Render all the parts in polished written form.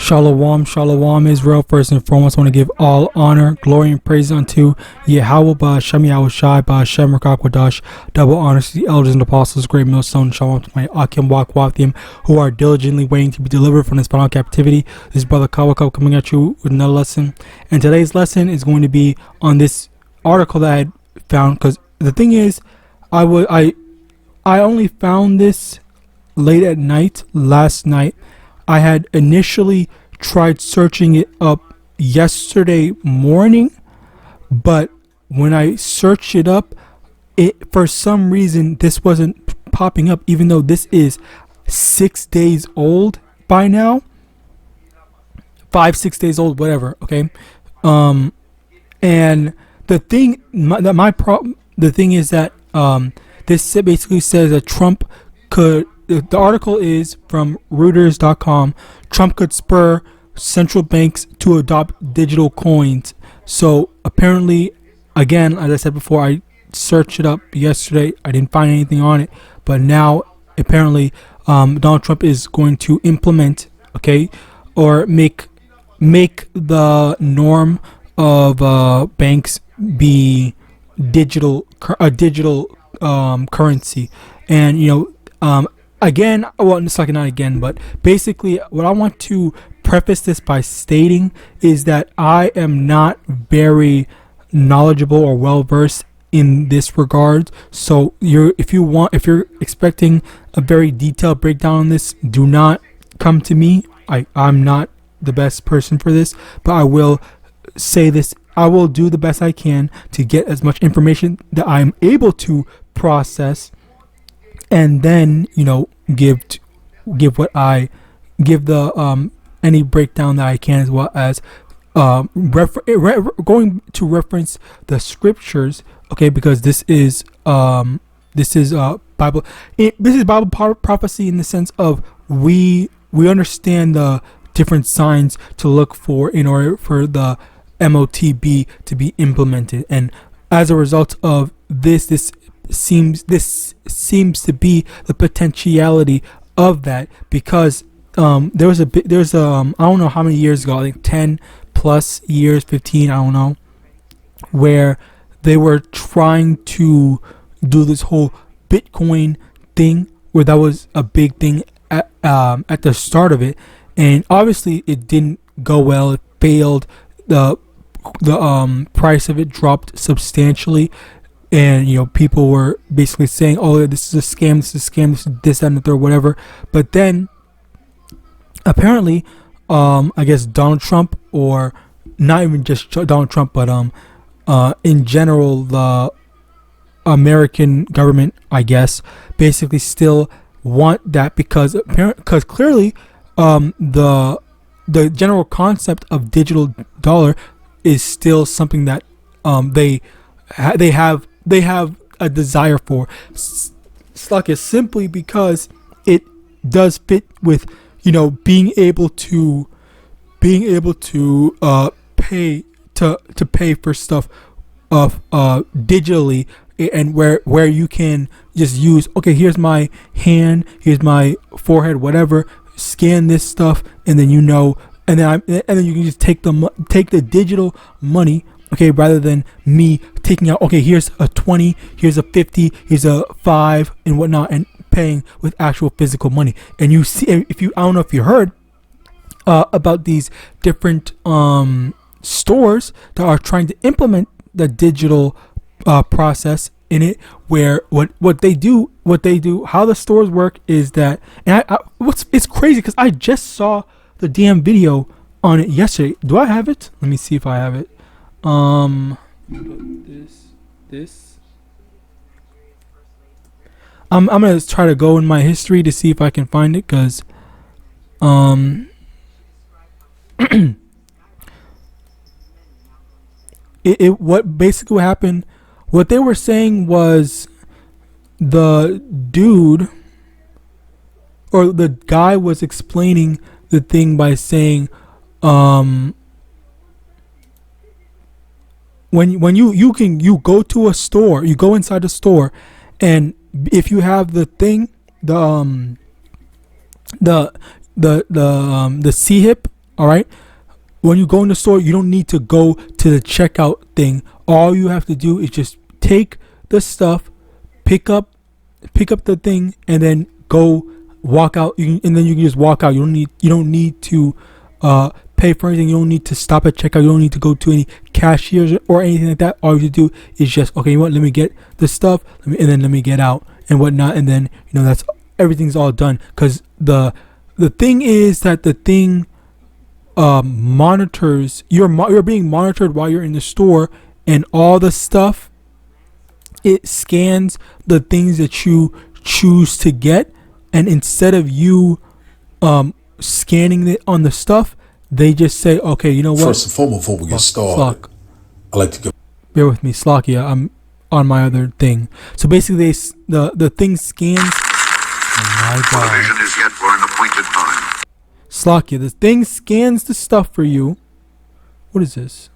Shalom, shalom, Israel. First and foremost, I want to give all honor, glory, and praise unto YAHAWAH, SHAMAIWAN, YAHAWASHI, double honors to the elders and apostles, great millstone, shalom to my YAHAWAH who are diligently waiting to be delivered from this final captivity. This is Brother Kawakab coming at you with another lesson. And today's lesson is going to be on this article that I had found, because the thing is, I only found this late at night, last night. I had initially tried searching it up yesterday morning, but when I searched it up, for some reason this wasn't popping up, even though this is 6 days old by now. 5-6 days old, whatever. Okay. And the thing, the thing is that this basically says that Trump could. The article is from Reuters.com. Trump could spur central banks to adopt digital coins. So apparently, again, as I said before, I searched it up yesterday. I didn't find anything on it. But now, apparently, Donald Trump is going to implement, okay, or make the norm of banks be digital currency. And, you know, again, well, it's like not again, but basically what I want to preface this by stating is that I am not very knowledgeable or well versed in this regard. So if you're expecting a very detailed breakdown on this, do not come to me. I'm not the best person for this, but I will say this. I will do the best I can to get as much information that I'm able to process, and then, you know, give the any breakdown that I can, as well as going to reference the scriptures, okay, because this is Bible. This is Bible prophecy in the sense of we understand the different signs to look for in order for the MOTB to be implemented, and as a result of this seems to be the potentiality of that, because there's I don't know how many years ago, I think 10 plus years, 15, I don't know, where they were trying to do this whole Bitcoin thing, where that was a big thing at the start of it, and obviously it didn't go well. It failed. The price of it dropped substantially. And, you know, people were basically saying, oh, this is a scam, this is a scam, this, that, and the third, whatever. But then, apparently, I guess Donald Trump, or not even just Donald Trump, but in general, the American government, I guess, basically still want that, because clearly, the general concept of digital dollar is still something that they have a desire for. Simply because it does fit with, you know, being able to pay for stuff digitally, and where you can just use, okay, here's my hand, here's my forehead, whatever, scan this stuff, and then, you know, and then you can just take the digital money, okay, rather than me taking out, okay, here's a 20, here's a 50, here's a 5 and whatnot, and paying with actual physical money. And you see, I don't know if you heard about these different stores that are trying to implement the digital process in it, where what they do, how the stores work is that, and it's crazy, because I just saw the damn video on it yesterday. Do I have it? Let me see if I have it. This. I'm gonna try to go in my history to see if I can find it, cause what basically happened, what they were saying was the dude or the guy was explaining the thing by saying, when you go to a store, you go inside a store, and if you have the thing, the C-hip All right. When you go in the store, you don't need to go to the checkout thing. All you have to do is just take the stuff, pick up the thing, and then go walk out. And then you can just walk out. You don't need to pay for anything. You don't need to stop at checkout. You don't need to go to any cashiers or anything like that. All you have to do is just, okay, you know what? Let me get the stuff, and then let me get out and whatnot. And then that's everything's all done. Because the thing is that the thing monitors. You're being monitored while you're in the store, and all the stuff. It scans the things that you choose to get, and instead of you scanning it on the stuff, they just say, okay, you know what? First and foremost, before we get started, I like to go. Bear with me, Slakia. I'm on my other thing. So basically, the thing scans. Oh my God. Television is yet for an appointed time. Slakia, the thing scans the stuff for you. What is this?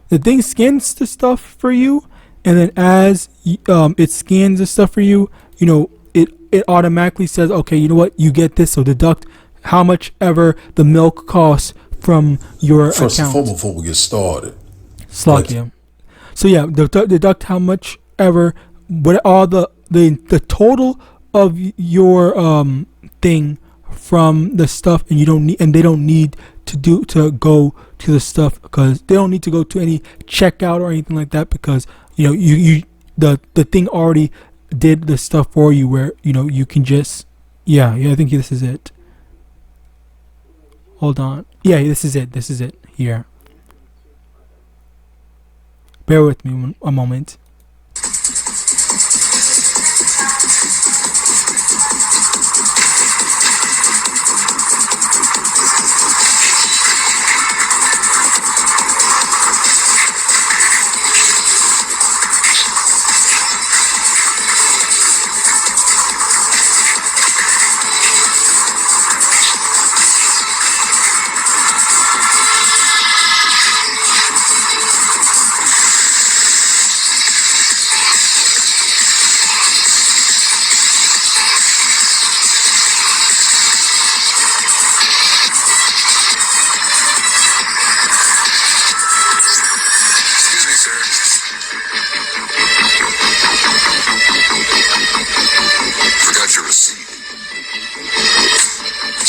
The thing scans the stuff for you, and then as it scans the stuff for you, it automatically says, okay, you know what? You get this, so deduct how much ever the milk costs from your account. First and foremost, before we get started, Slakia. So yeah, deduct how much ever, what all the total of your thing from the stuff, and they don't need to go to the stuff, because they don't need to go to any checkout or anything like that, because the thing already did the stuff for you, where you can just I think this is it. Hold on. Yeah, this is it here. Bear with me a moment.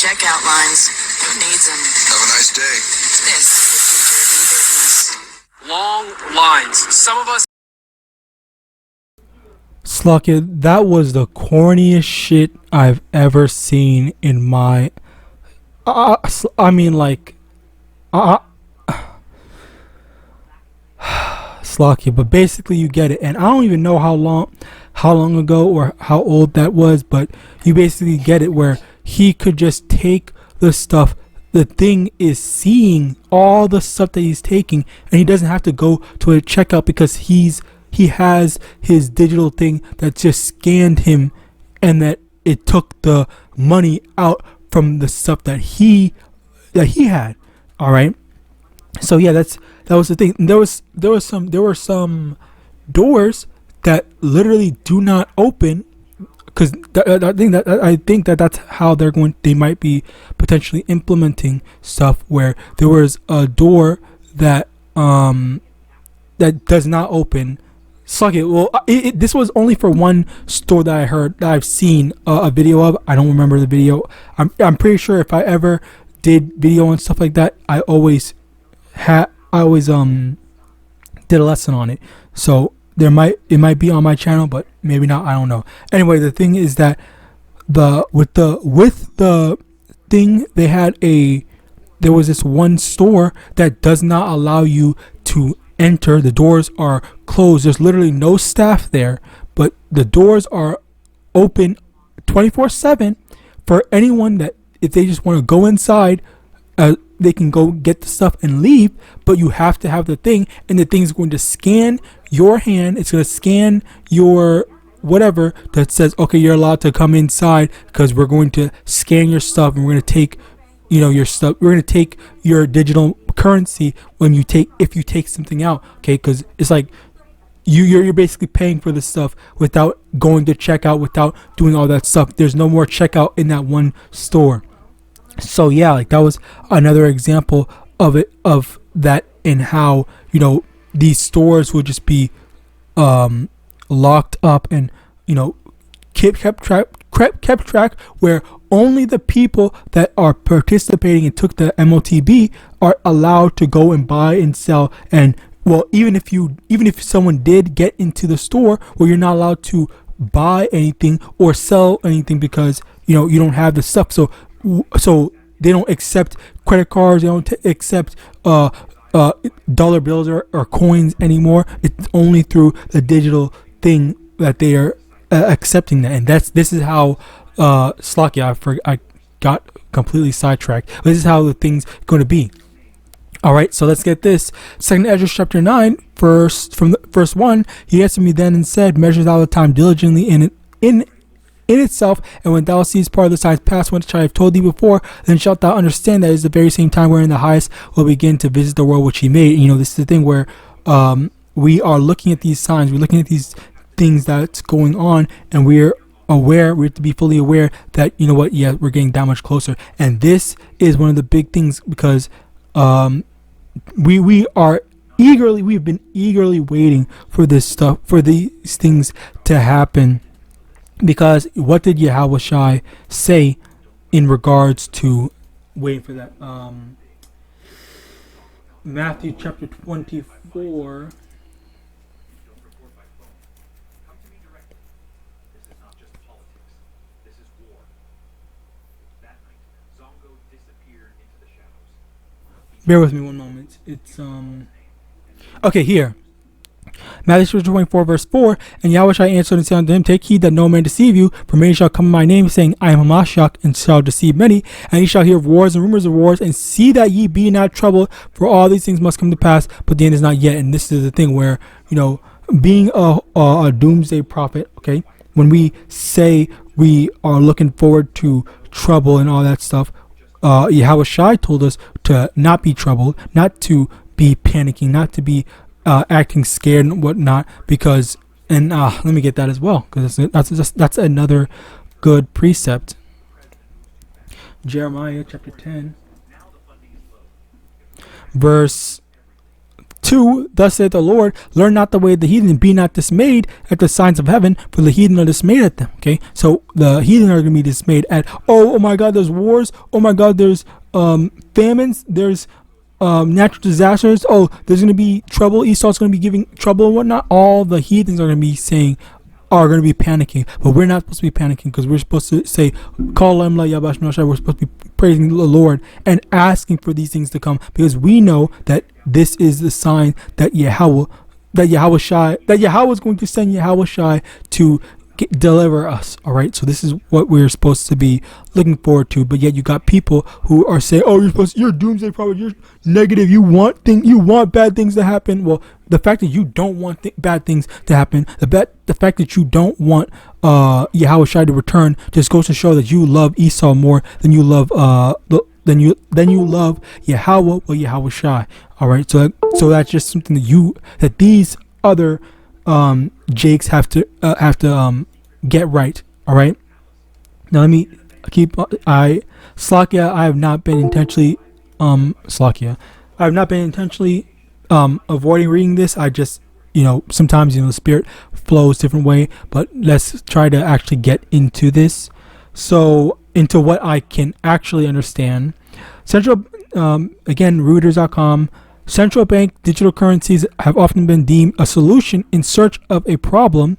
Checkout lines. Who needs them? Have a nice day. This is the future of e-business. Long lines. Some of us. Slakia, that was the corniest shit I've ever seen in my. I mean, like, Slakia, but basically you get it, and I don't even know how long ago or how old that was, but you basically get it, where he could just take the stuff. The thing is seeing all the stuff that he's taking, and he doesn't have to go to a checkout, because he has his digital thing that just scanned him, and that it took the money out from the stuff that he had. All right. So yeah, that was the thing. There were some doors that literally do not open, because I think that's how they might be potentially implementing stuff, where there was a door that does not open. Suck it. Well, this was only for one store that I've seen a video of. I don't remember the video. I'm pretty sure if I ever did video and stuff like that, I always did a lesson on it. So it might be on my channel, but maybe not. I don't know. Anyway, the thing is that with the thing, there was this one store that does not allow you to enter. The doors are closed. There's literally no staff there, but the doors are open 24/7 for anyone that, if they just want to go inside, they can go get the stuff and leave. But you have to have the thing, and the thing's going to scan your hand. It's going to scan your whatever that says, okay, you're allowed to come inside, because we're going to scan your stuff, and we're going to take your stuff. We're going to take your digital currency if you take something out. Okay, because it's like you're basically paying for this stuff without going to checkout, without doing all that stuff. There's no more checkout in that one store. So yeah, like that was another example of it, of that, and how, you know, these stores would just be locked up, and, you know, kept track, where only the people that are participating and took the MOTB are allowed to go and buy and sell. And well, even if someone did get into the store, where you're not allowed to buy anything or sell anything, because, you know, you don't have the stuff. So they don't accept credit cards, they don't accept dollar bills or coins anymore. It's only through the digital thing that they are accepting that. And this is how I got completely sidetracked. This is how the thing's going to be. All right, so let's get this. 2 Ezra chapter 9, verse 1. He answered me then and said, measure thou the time diligently in itself, and when thou seest part of the signs pass, which I have told thee before, then shalt thou understand that it is the very same time wherein the highest will begin to visit the world which he made. And, you know, this is the thing where we are looking at these signs, we're looking at these things that's going on, and we're aware, we have to be fully aware that, you know what, yeah, we're getting that much closer. And this is one of the big things, because we've been eagerly waiting for this stuff, for these things to happen. Because what did Yahawashi say in regards to waiting for that? Matthew chapter 24. Bear with me one moment. It's okay, here. Matthew 24 verse 4. And Yahawashi answered and said unto him, take heed that no man deceive you, for many shall come in my name, saying, I am a MANASHAH, and shall deceive many. And ye shall hear of wars and rumors of wars, and see that ye be not troubled, for all these things must come to pass, but the end is not yet. And this is the thing where, you know, being a doomsday prophet, okay, when we say we are looking forward to trouble and all that stuff, Yahawashi told us to not be troubled, not to be panicking, not to be acting scared and whatnot, because, and let me get that as well, because that's another good precept. Jeremiah chapter 10 verse 2. Thus saith the Lord, learn not the way of the heathen, and be not dismayed at the signs of heaven, for the heathen are dismayed at them. Okay, so the heathen are going to be dismayed at, oh my God, there's wars, oh my God, there's famines, there's natural disasters, oh, there's going to be trouble, Esau's going to be giving trouble and whatnot. All the heathens are going to be saying, are going to be panicking, but we're not supposed to be panicking, because we're supposed to say, we're supposed to be praising the Lord and asking for these things to come, because we know that this is the sign that Yahawah is going to send Yahawashi to deliver us. All right, so this is what we're supposed to be looking forward to. But yet you got people who are saying, oh, you're a doomsday prophet, you're negative, you want bad things to happen. Well, the fact that you don't want bad things to happen, the fact that you don't want Yahawashi to return, just goes to show that you love Esau more than you love than you love Yahawah or Yahawashi. All right, so that's just something that these other Jakes have to get right. All right, now let me keep I have not been intentionally avoiding reading this. I just, sometimes the spirit flows different way, but let's try to actually get into this, so into what I can actually understand. Central again, Reuters.com. Central bank digital currencies have often been deemed a solution in search of a problem,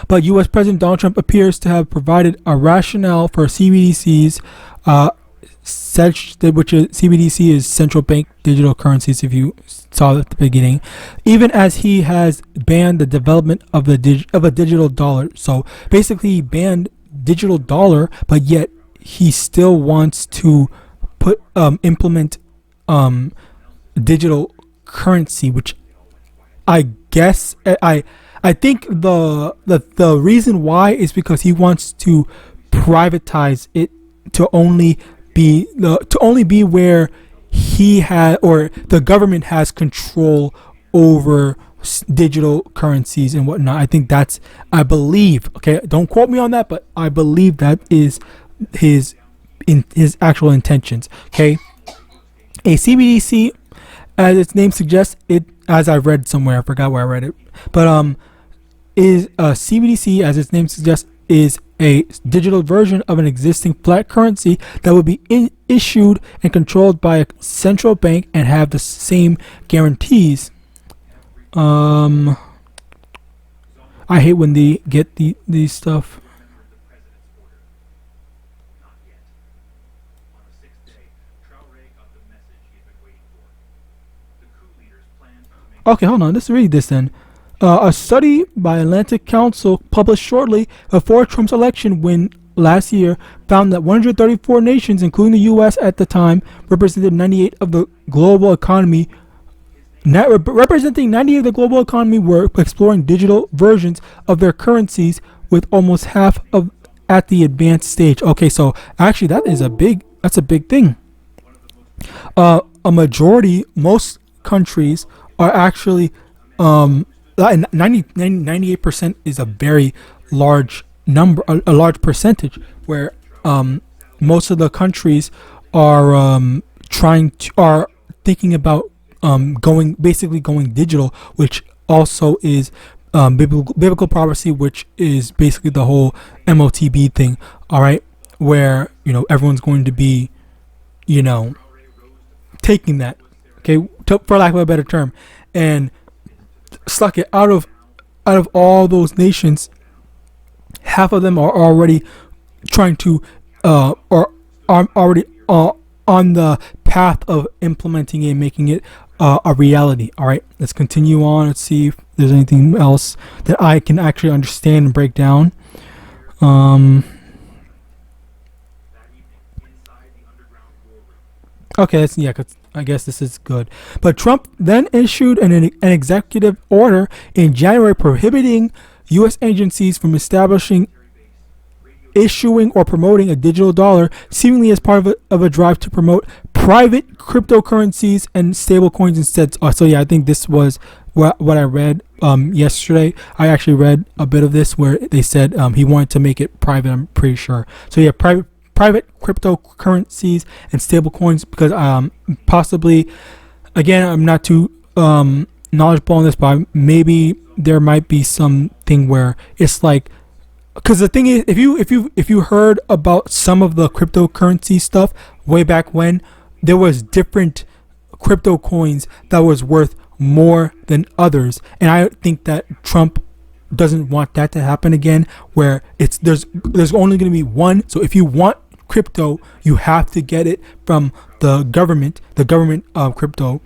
but U.S. President Donald Trump appears to have provided a rationale for CBDCs, which is CBDC is central bank digital currencies, if you saw at the beginning, even as he has banned the development of a digital dollar. So basically he banned digital dollar, but yet he still wants to implement digital currency, which I guess I think the reason why is because he wants to privatize it to only be where he had, or the government has control over digital currencies and whatnot. I believe, okay, don't quote me on that, but I believe that is his in his actual intentions. Okay, a CBDC, as its name suggests, it as I read somewhere, I forgot where I read it, but is a CBDC, as its name suggests, is a digital version of an existing flat currency that will be issued and controlled by a central bank and have the same guarantees. I hate when they get these stuff. Okay, hold on. Let's read this then. A study by Atlantic Council published shortly before Trump's election win last year found that 134 nations, including the U.S. at the time, represented 98 of the global economy. Representing 98 of the global economy were exploring digital versions of their currencies, with almost half of at the advanced stage. Okay, so actually that's a big thing. A majority, most countries are actually 98% is a very large number, a large percentage, where most of the countries are thinking about going digital, which also is biblical prophecy, which is basically the whole MOTB thing. All right, where everyone's going to be taking that, okay, for lack of a better term, and suck it out of all those nations. Half of them are already trying to or are already on the path of implementing it and making it a reality. All right, let's continue on. Let's see if there's anything else that I can actually understand and break down. Okay, cause I guess this is good. But Trump then issued an executive order in January prohibiting U.S. agencies from establishing, issuing, or promoting a digital dollar, seemingly as part of a drive to promote private cryptocurrencies and stable coins instead. So yeah, I think this was what I read yesterday. I actually read a bit of this where they said he wanted to make it private, I'm pretty sure. So yeah, private cryptocurrencies and stable coins, because possibly, again, I'm not too knowledgeable on this, but maybe there might be something where it's like, because the thing is, if you heard about some of the cryptocurrency stuff way back when, there was different crypto coins that was worth more than others, and I think that Trump doesn't want that to happen again, where there's only going to be one. So if you want crypto, you have to get it from the government of crypto,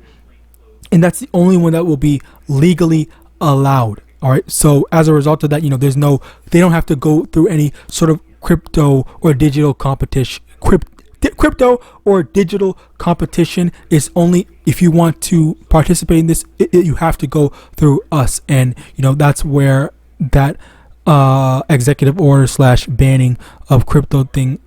and that's the only one that will be legally allowed. All right, so as a result of that, they don't have to go through any sort of crypto or digital competition. Crypto or digital competition is only if you want to participate in this, you have to go through us, and that's where that executive order / banning of crypto thing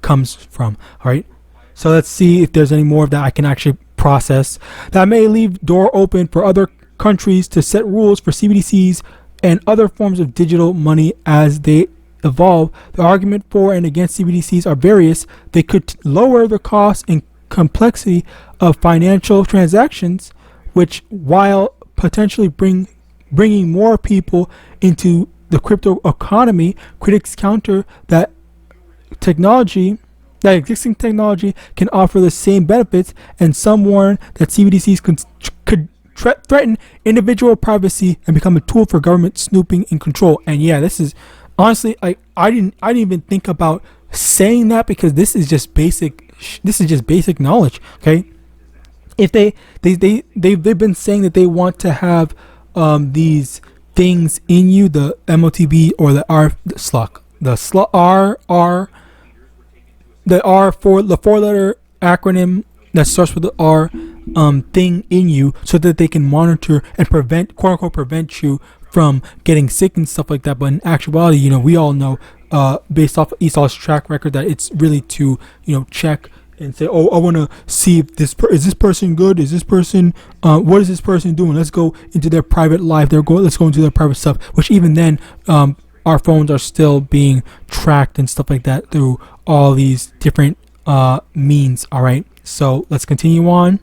comes from. All right, so let's see if there's any more of that I can actually process. That may leave door open for other countries to set rules for CBDCs and other forms of digital money as they evolve. The argument for and against CBDCs are various. They could lower the cost and complexity of financial transactions, which, while potentially bringing more people into the crypto economy, critics counter that existing technology can offer the same benefits, and some warn that CBDCs could threaten individual privacy and become a tool for government snooping and control. And yeah, this is honestly, I didn't even think about saying that, because this is just basic knowledge. Okay, if they've been saying that they want to have these things in you, the MOTB or the the four-letter acronym that starts with the R thing in you, so that they can monitor and quote unquote prevent you from getting sick and stuff like that. But in actuality, we all know based off Esau's track record that it's really to check and say, oh, I want to see if is this person good? Is this person what is this person doing? Let's go into their private life. Let's go into their private stuff, which even then our phones are still being tracked and stuff like that through all these different means. All right, so let's continue on.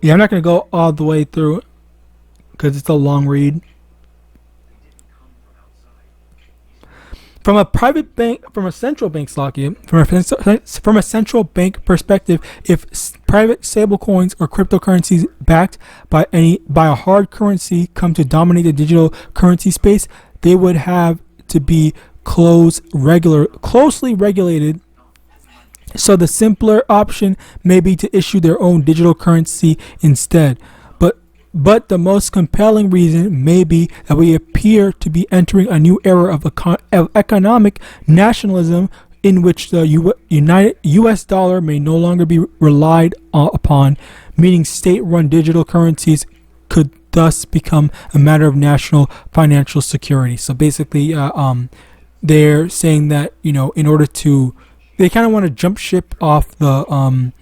Yeah, I'm not going to go all the way through because it's a long read. From a private bank, from a central bank from a central bank perspective, if private stable coins or cryptocurrencies backed by a hard currency come to dominate the digital currency space, they would have to be closely regulated. So the simpler option may be to issue their own digital currency instead. But the most compelling reason may be that we appear to be entering a new era of economic nationalism in which the U.S. dollar may no longer be relied upon, meaning state-run digital currencies could thus become a matter of national financial security. So basically, they're saying that, you know, in order to, they kind of want to jump ship off the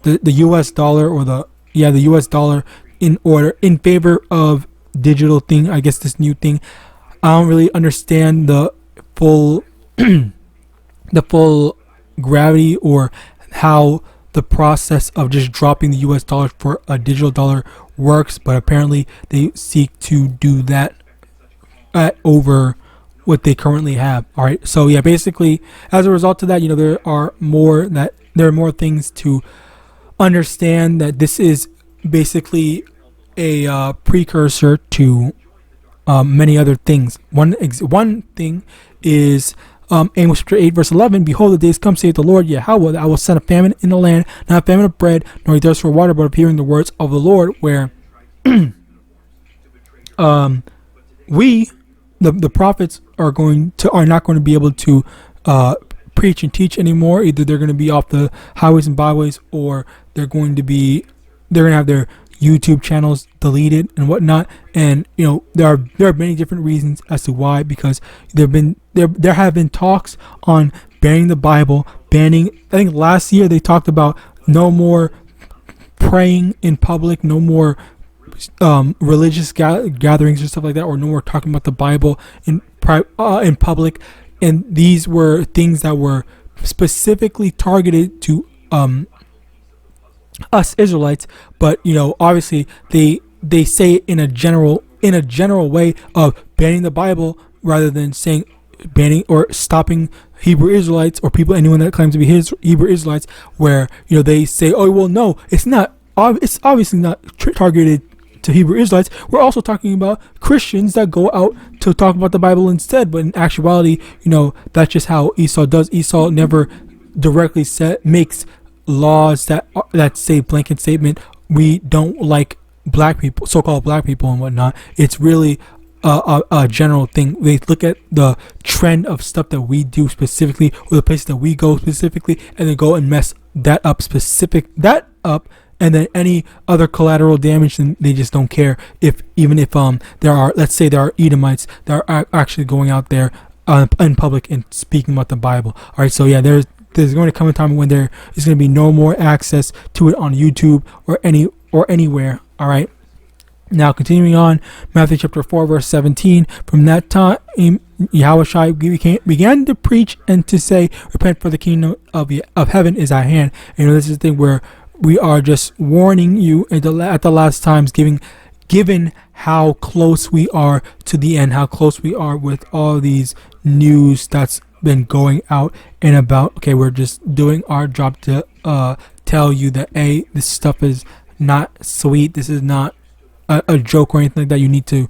U.S. dollar or the U.S. dollar in favor of digital thing. I guess this new thing. I don't really understand the full gravity or how the process of just dropping the US dollar for a digital dollar works, but apparently they seek to do that over what they currently have. All right, so yeah, basically as a result of that, you know, there are more things to understand, that this is basically a precursor to many other things. One thing is Amos chapter 8 verse 11. Behold, the days come, saith the Lord Yahawah, that I will send a famine in the land, not a famine of bread, nor a thirst for water, but of hearing the words of the Lord, where the prophets are not going to be able to preach and teach anymore. Either they're going to be off the highways and byways, or they're going to have their YouTube channels deleted and whatnot. And you know, there are many different reasons as to why, because there have been talks on banning the Bible, I think last year they talked about no more praying in public, no more religious gatherings or stuff like that, or no more talking about the Bible in public. And these were things that were specifically targeted to us Israelites, but you know, obviously they say it in a general way of banning the Bible, rather than saying banning or stopping Hebrew Israelites or anyone that claims to be Hebrew Israelites, where you know they say, oh well, no, it's not. It's obviously not targeted to Hebrew Israelites. We're also talking about Christians that go out to talk about the Bible instead. But in actuality, you know, that's just how Esau does. Esau never directly makes laws that say blanket statement, we don't like black people, so-called black people and whatnot. It's really a general thing. They look at the trend of stuff that we do specifically, or the places that we go specifically, and then go and mess that up, and then any other collateral damage, then they just don't care. Even if let's say there are Edomites that are actually going out there in public and speaking about the Bible. All right, so yeah, there's going to come a time when there is going to be no more access to it on YouTube or anywhere. All right. Now continuing on, Matthew chapter 4 verse 17. From that time, YAHAWASHI began to preach and to say, repent, for the kingdom of heaven is at hand. And, you know, this is the thing where we are just warning you at the last times, given how close we are to the end, how close we are with all these news that's been going out and about. Okay, we're just doing our job to tell you that this stuff is not sweet. This is not a joke or anything like that. You need to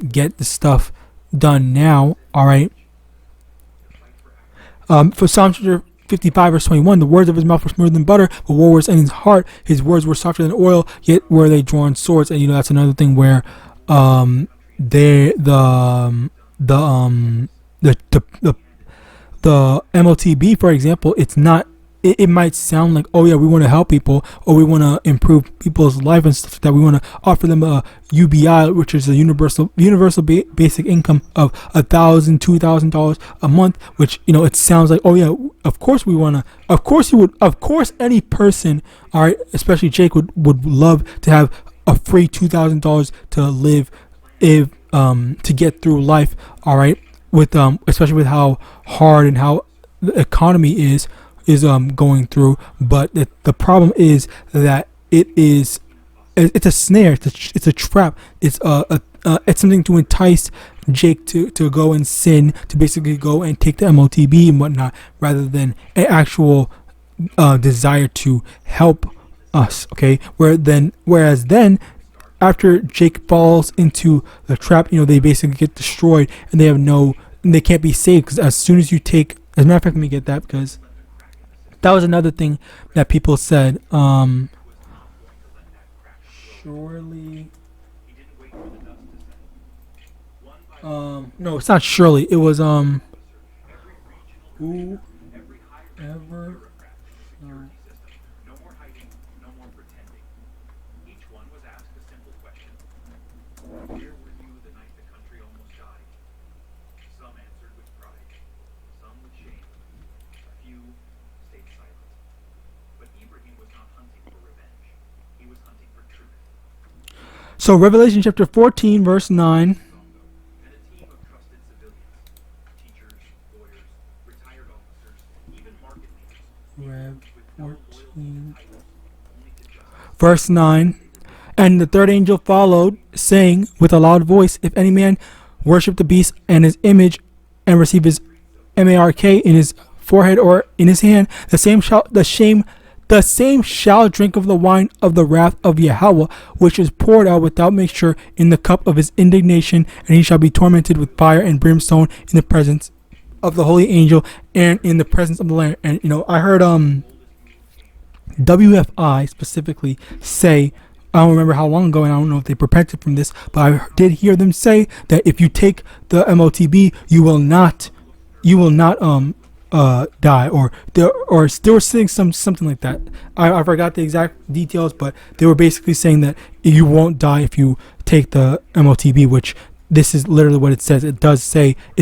get the stuff done now. All right. For Psalm 55 verse 21, the words of his mouth were smoother than butter, but war was in his heart. His words were softer than oil, yet were they drawn swords. And you know, that's another thing where the MOTB, for example, it might sound like, oh yeah, we want to help people, or we want to improve people's life and stuff like that. We want to offer them a UBI, which is a universal basic income of $1,000, $2,000 a month, which, you know, it sounds like, oh yeah, of course we want to, of course any person, all right, especially Jake would love to have a free $2,000 to live, to get through life. All right. with especially with how hard and how the economy is going through. But the problem is that it's a snare, it's a trap, it's something to entice Jake to go and sin, to basically go and take the MOTB and whatnot, rather than an actual desire to help us. Okay, whereas then after Jake falls into the trap, they basically get destroyed, and they can't be saved, because as soon as you take, as a matter of fact, let me get that, because that was another thing that people said. Surely. No, it's not Shirley. It was whoever. So Revelation chapter 14 verse 9. Rev 14 verse 9. And the third angel followed, saying with a loud voice, if any man worship the beast and his image, and receive his mark in his forehead or in his hand, the same shall drink of the wine of the wrath of Yahweh, which is poured out without mixture in the cup of his indignation, and he shall be tormented with fire and brimstone in the presence of the holy angel and in the presence of the Lamb. And I heard WFI specifically say, I don't remember how long ago, and I don't know if they repented from this, but I did hear them say that if you take the MOTB, you will not die, or they were saying something like that. I forgot the exact details, but they were basically saying that you won't die if you take the MOTB, which this is literally what it says. It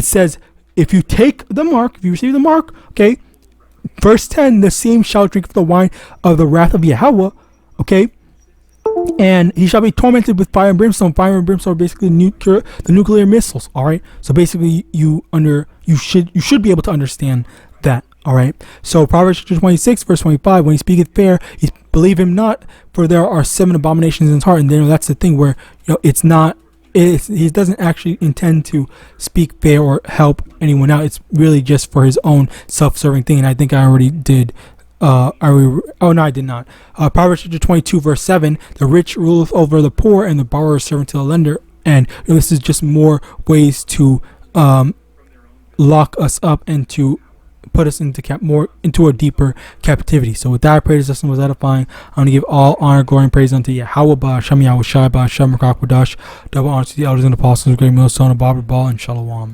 says if you take the mark, if you receive the mark, okay, verse 10, the same shall drink of the wine of the wrath of Yahweh, okay, and he shall be tormented with fire and brimstone. Fire and brimstone are basically the nuclear missiles. All right, so basically you should be able to understand that. All right, so Proverbs 26 verse 25, when he speaketh fair, he believe him not, for there are 7 abominations in his heart. And then that's the thing where he doesn't actually intend to speak fair or help anyone out. It's really just for his own self-serving thing. And I think I already did. No, I did not. Proverbs 22 verse 7, the rich ruleth over the poor, and the borrower is servant to the lender. And this is just more ways to lock us up and to put us into a deeper captivity. So with that, I pray this lesson was edifying. I want to give all honor, glory, and praise unto YAHAWAH, SHAMAIWAN, YAHAWASHI, double honor to the elders and apostles, great millstone, Baba Ball, and Shalom.